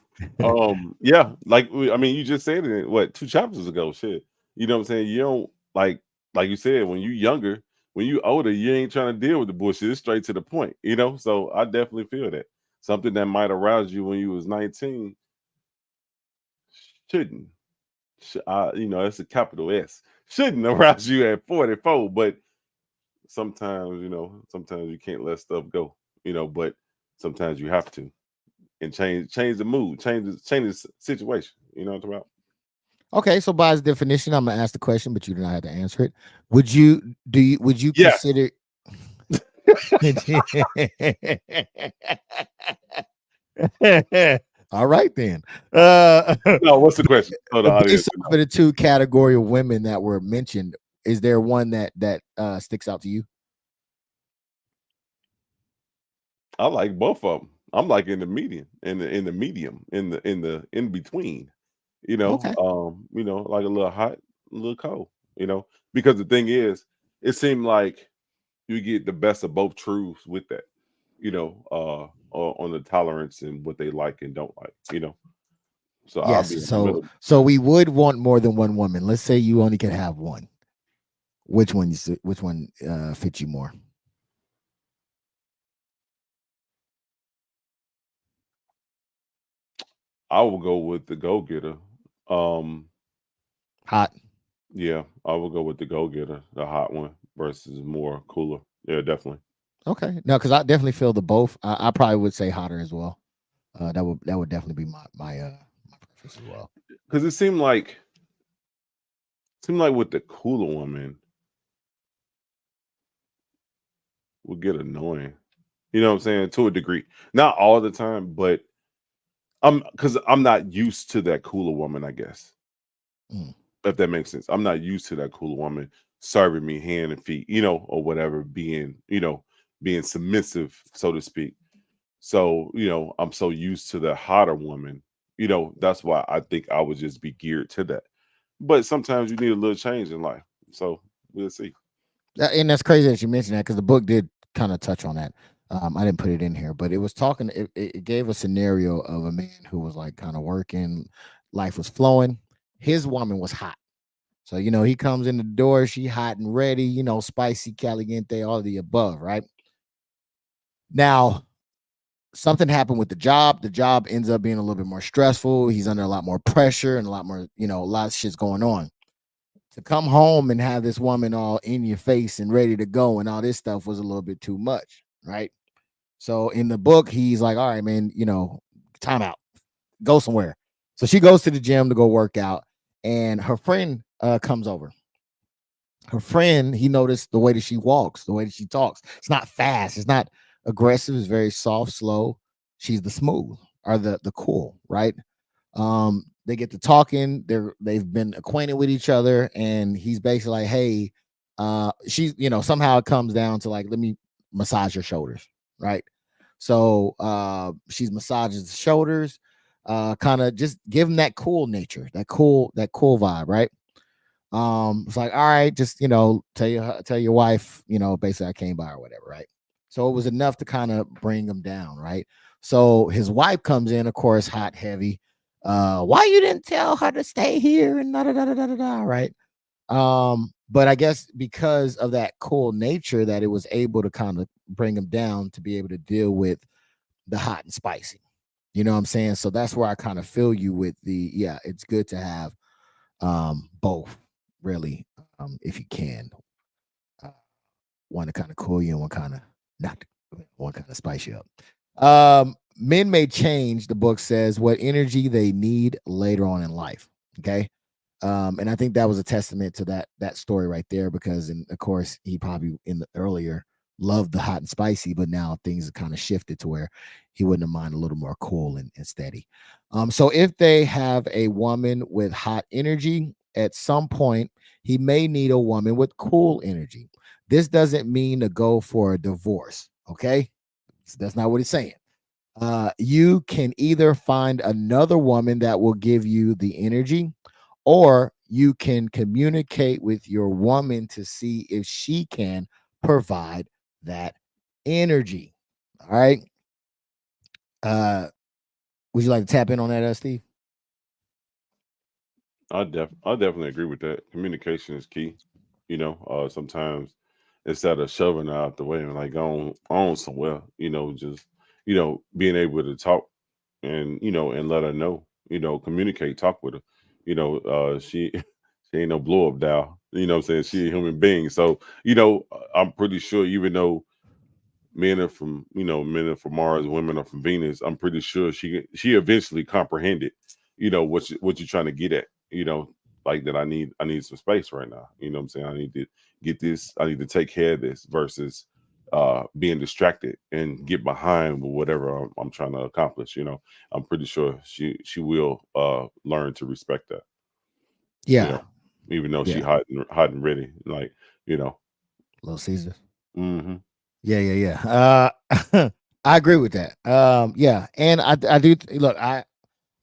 Yeah, I mean, you just said it what 2 chapters ago. Shit. You know what I'm saying? You don't like you said, when you younger, when you older, you ain't trying to deal with the bullshit. It's straight to the point. So I definitely feel that. Something that might arouse you when you was 19 shouldn't. It's a capital S. Shouldn't arouse you at 44, but sometimes you can't let stuff go, but sometimes you have to and change the mood, change the situation. You know what I'm talking about? Okay, so by its definition, I'm gonna ask the question, but you do not have to answer it. Would you Yes. consider all right then. No, what's the question? So the audience Based can off of know. the two category of women that were mentioned, is there one that sticks out to you? I like both of them. I'm like in the median, in the medium, in the in between. Okay. Like a little hot, a little cold. Because the thing is, it seemed like you get the best of both truths with that. On the tolerance and what they like and don't like. So I'll be Yes. in the So middle. so we would want more than one woman. Let's say you only can have one. Which one fits you more? I will go with the go getter. Um, Hot. yeah, I will go with the go getter, the hot one versus more cooler. Yeah, definitely. Okay. No, because I definitely feel the both. I probably would say hotter as well. That would definitely be my preference as well. Because it seemed like with the cooler woman would get annoying. You know what I'm saying? To a degree, not all the time, but because I'm not used to that cooler woman. I guess Mm. if that makes sense, I'm not used to that cooler woman serving me hand and feet, or whatever, being submissive, so to speak. So, I'm so used to the hotter woman, that's why I think I would just be geared to that. But sometimes you need a little change in life. So we'll see. And that's crazy that you mentioned that because the book did kind of touch on that. I didn't put it in here, but it was talking. It gave a scenario of a man who was like kind of working, life was flowing. His woman was hot, so he comes in the door, she hot and ready, spicy, caliente, all of the above, right? Now something happened with the job. The job ends up being a little bit more stressful. He's under a lot more pressure and a lot more, a lot of shit's going on. To come home and have this woman all in your face and ready to go and all this stuff was a little bit too much, right? So in the book, he's like, all right, man, time out, go somewhere. So she goes to the gym to go work out, and her friend comes over. Her friend, he noticed the way that she walks, the way that she talks. It's not fast, it's not aggressive, it's very soft, slow. She's the smooth or the cool, right? They get to talking, they've been acquainted with each other, and he's basically like, hey, she's somehow it comes down to like, let me massage your shoulders, right? So she's massages the shoulders, kind of just give him that cool nature, that cool vibe, right? It's like, all right, just tell your wife, basically I came by or whatever, right? So it was enough to kind of bring him down, right? So his wife comes in, of course, hot, heavy. Why you didn't tell her to stay here and da da da da da da, right? But I guess because of that cool nature, that it was able to kind of bring him down to be able to deal with the hot and spicy. You know what I'm saying? So that's where I kind of feel you with yeah, it's good to have both, really, if you can. Uh, One to kind of cool you and one kind of not one kind of spice you up. Men may change, the book says, what energy they need later on in life. Okay. And I think that was a testament to that story right there, because of course he probably in the earlier loved the hot and spicy, but now things have kind of shifted to where he wouldn't mind a little more cool and steady. So if they have a woman with hot energy, at some point he may need a woman with cool energy. This doesn't mean to go for a divorce. Okay. So that's not what he's saying. You can either find another woman that will give you the energy, or you can communicate with your woman to see if she can provide that energy. All right. Uh, would you like to tap in on that, Steve? I definitely agree with that. Communication is key. Sometimes instead of shoving her out the way and like on somewhere, just being able to talk and let her know, communicate, talk with her. She she ain't no blow up doll. You know what I'm saying? She a human being. So, I'm pretty sure even though men are from Mars, women are from Venus, I'm pretty sure she eventually comprehended, what you're trying to get at, like that I need some space right now. You know what I'm saying? I need to get this, I need to take care of this versus being distracted and get behind with whatever I'm trying to accomplish. I'm pretty sure she will learn to respect that, you Yeah. know, even though she Yeah. hot and ready, like, you know. Little Caesars. hmm Yeah. Yeah. Yeah. I agree with that. Yeah. And I do look,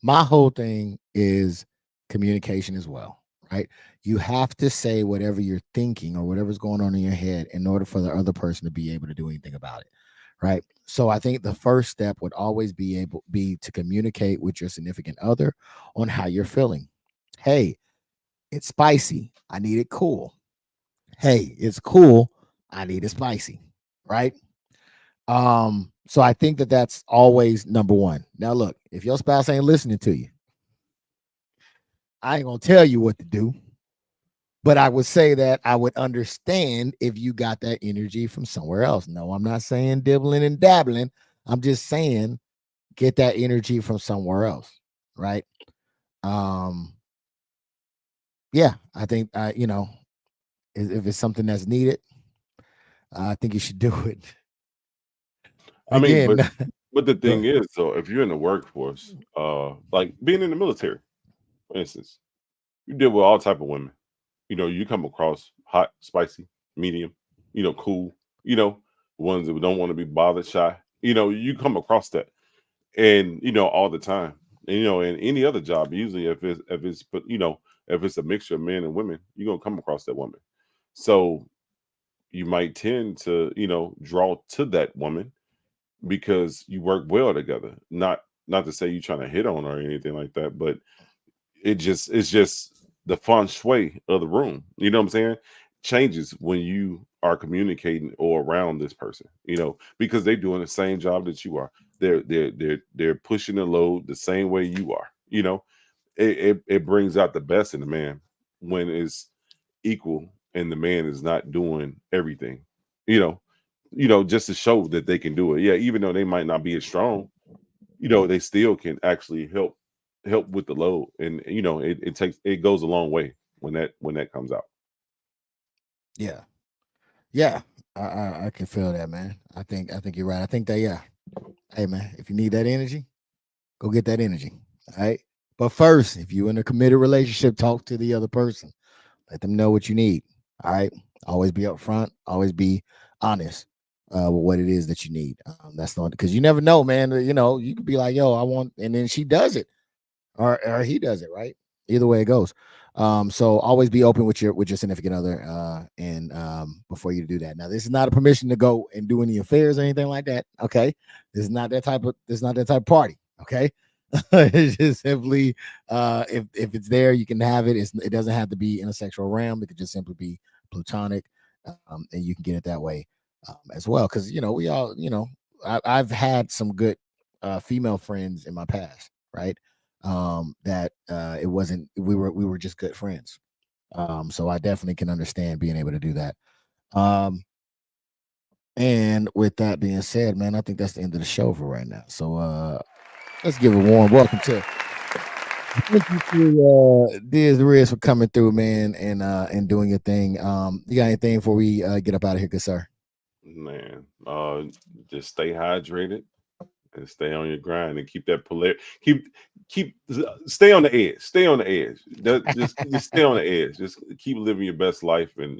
my whole thing is communication as well, right? You have to say whatever you're thinking or whatever's going on in your head in order for the other person to be able to do anything about it, right? So I think the first step would always be to communicate with your significant other on how you're feeling. Hey, it's spicy. I need it cool. Hey, it's cool. I need it spicy, right? So I think that that's always number one. Now, look, if your spouse ain't listening to you, I ain't gonna tell you what to do, But I would say that I would understand if you got that energy from somewhere else. No, I'm not saying dibbling and dabbling. I'm just saying get that energy from somewhere else, right? Um, yeah, I think if it's something that's needed, I think you should do it. I mean, Again, but the go thing is, so if you're in the workforce, like being in the military, for instance, you deal with all type of women. You come across hot, spicy, medium, cool, ones that don't want to be bothered, shy. You come across that, and all the time. And in any other job, usually if it's a mixture of men and women, you're gonna come across that woman. So you might tend to draw to that woman because you work well together. Not to say you're trying to hit on her or anything like that, but it's just the feng shui of the room. You know what I'm saying? Changes when you are communicating or around this person. Because they're doing the same job that you are. They're pushing the load the same way you are. It brings out the best in the man when it's equal and the man is not doing everything. You know, just to show that they can do it. Yeah, even though they might not be as strong, they still can actually help with the load. And it goes a long way when that comes out. yeah, yeah. I can feel that, man. I think you're right. I think that yeah. Hey, man, if you need that energy, go get that energy. All right. But first, if you're in a committed relationship, talk to the other person. Let them know what you need. All right. Always be upfront. Always be honest with what it is that you need. That's not because you never know, man. You could be like, "Yo, I want," and then she does it, or he does it, right? Either way it goes. So always be open with your significant other, and before you do that. Now, this is not a permission to go and do any affairs or anything like that. Okay, this is not that type of party. Okay, it's just simply if it's there, you can have it. It doesn't have to be in a sexual realm. It could just simply be platonic, and you can get it that way as well. Because we all I've had some good female friends in my past, right? That it wasn't we were just good friends. So I definitely can understand being able to do that. Um, and with that being said, man, I think that's the end of the show for right now. So let's give a warm welcome to thank you to Riz for coming through, man, and doing your thing. You got anything before we get up out of here, good sir? Man, just stay hydrated and stay on your grind and keep that keep stay on the edge. Stay on the edge. Just stay on the edge. Just keep living your best life, and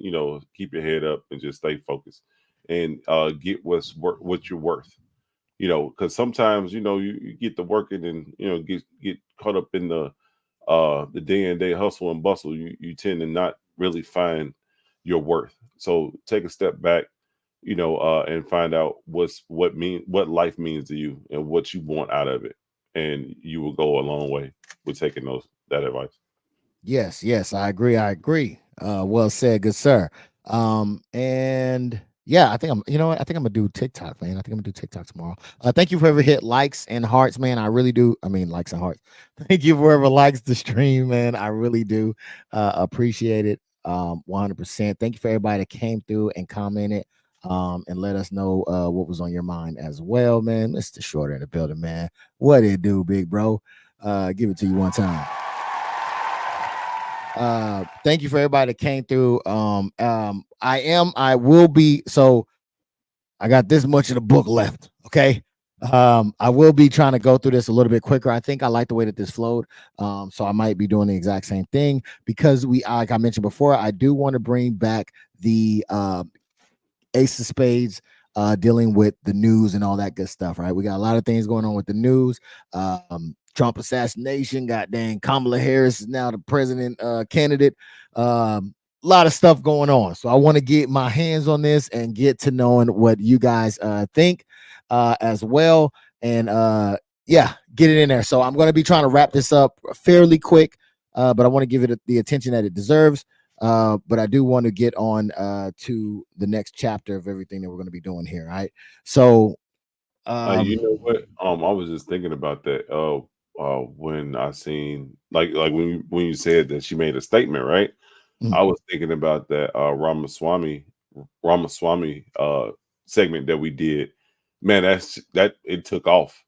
keep your head up and just stay focused and get what you're worth. Because sometimes you get to working and get caught up in the day and day hustle and bustle. You tend to not really find your worth. So take a step back, and find out what life means to you and what you want out of it, and you will go a long way with taking that advice. Yes, yes, I agree. I agree. Well said, good sir. And yeah, I think I'm. You know what? I think I'm gonna do TikTok, man. I think I'm gonna do TikTok tomorrow. Thank you for ever hit likes and hearts, man. I really do. I mean, likes and hearts. Thank you for ever likes the stream, man. I really do appreciate it. 100%. Thank you for everybody that came through and commented. And let us know what was on your mind as well, man. Mr. Shorter in the building, man. What it do, big bro? Give it to you one time. Thank you for everybody that came through. I will be, so I got this much of the book left. Okay. I will be trying to go through this a little bit quicker. I think I like the way that this flowed. So I might be doing the exact same thing because like I mentioned before, I do want to bring back the Ace of Spades, dealing with the news and all that good stuff, right? We got a lot of things going on with the news. Trump assassination, got dang, Kamala Harris is now the president candidate. A lot of stuff going on. So I want to get my hands on this and get to knowing what you guys think as well. And yeah, get it in there. So I'm going to be trying to wrap this up fairly quick, but I want to give it the attention that it deserves. But I do want to get on to the next chapter of everything that we're going to be doing here. Right. So You know what? I was just thinking about that. When I seen like when you said that she made a statement, right? I was thinking about that Ramaswamy segment that we did. Man, that it took off.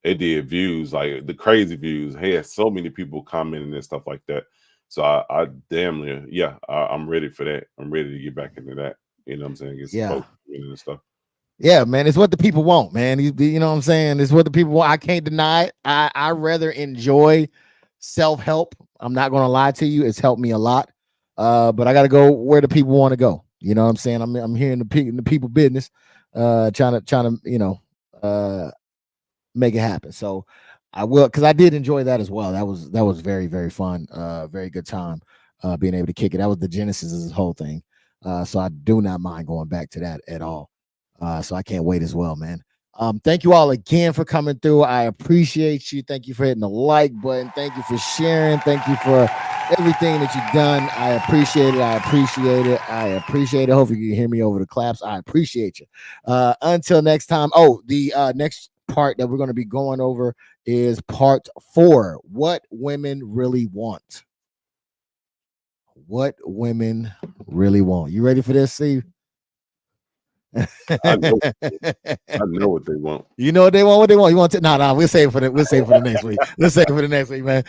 It did views, like the crazy views. Hey, had so many people commenting and stuff like that. So I damn near, yeah, I'm ready for that. I'm ready to get back into that. You know what I'm saying? Get some folks and stuff. Yeah, man, it's what the people want, man. You know what I'm saying? It's what the people want. I can't deny it. I rather enjoy self-help. I'm not gonna lie to you, it's helped me a lot. But I gotta go where the people want to go. You know what I'm saying? I'm here in the people business, trying to, you know, make it happen. So I will, because I did enjoy that as well. That was very, very fun. Very good time being able to kick it. That was the genesis of this whole thing. So I do not mind going back to that at all. So I can't wait as well, man. Thank you all again for coming through. I appreciate you. Thank you for hitting the like button. Thank you for sharing. Thank you for everything that you've done. I appreciate it. I appreciate it. I appreciate it. Hopefully you can hear me over the claps. I appreciate you. Until next time. Oh, the next part that we're going to be going over is part 4. What women really want. What women really want. You ready for this, Steve? I know what they want. You know what they want. What they want. You want to? No, we'll save it for the next week. We'll save it for the next week, man.